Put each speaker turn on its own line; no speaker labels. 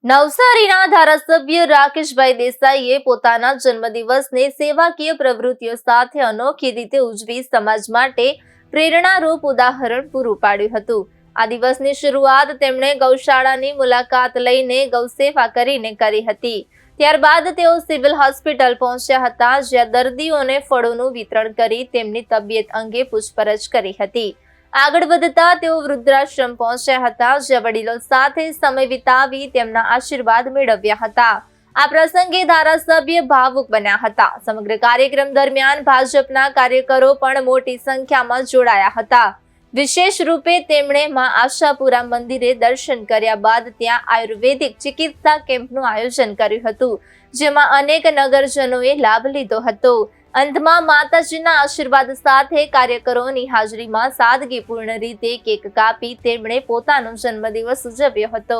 નવસારીના ધારાસભ્ય રાકેશભાઈ દેસાઈએ પોતાના જન્મદિવસને સેવાકીય પ્રવૃત્તિઓ સાથે અનોખી રીતે ઉજવી સમાજ માટે પ્રેરણારૂપ ઉદાહરણ પૂરું પાડ્યું હતું। આ દિવસની શરૂઆત તેમણે ગૌશાળાની મુલાકાત લઈને ગૌસેવા કરીને કરી હતી। ત્યારબાદ તેઓ સિવિલ હોસ્પિટલ પહોંચ્યા હતા, જ્યાં દર્દીઓને ફળોનું વિતરણ કરી તેમની તબિયત અંગે પૂછપરછ કરી હતી। આગળ વધતા તેઓ વૃદ્ધાશ્રમ પહોંચ્યા હતા, જ્યાં વડીલો સાથે સમય વિતાવી તેમના આશીર્વાદ મેળવ્યા હતા। આ પ્રસંગે ધારાસભ્ય ભાવુક બન્યા હતા। સમગ્ર કાર્યક્રમ દરમિયાન ભાજપના કાર્યકરો પણ મોટી સંખ્યામાં જોડાયા હતા। વિશેષ રૂપે તેમણે માં આશાપુરા મંદિરે દર્શન કર્યા બાદ ત્યાં આયુર્વેદિક ચિકિત્સા કેમ્પનું આયોજન કર્યું હતું, જેમાં અનેક નગરજનોએ લાભ લીધો હતો। અંતમાં માતાજીના આશીર્વાદ સાથે કાર્યકરોની હાજરીમાં સાદગીપૂર્ણ રીતે કેક કાપી તેમણે પોતાનો જન્મદિવસ ઉજવ્યો હતો।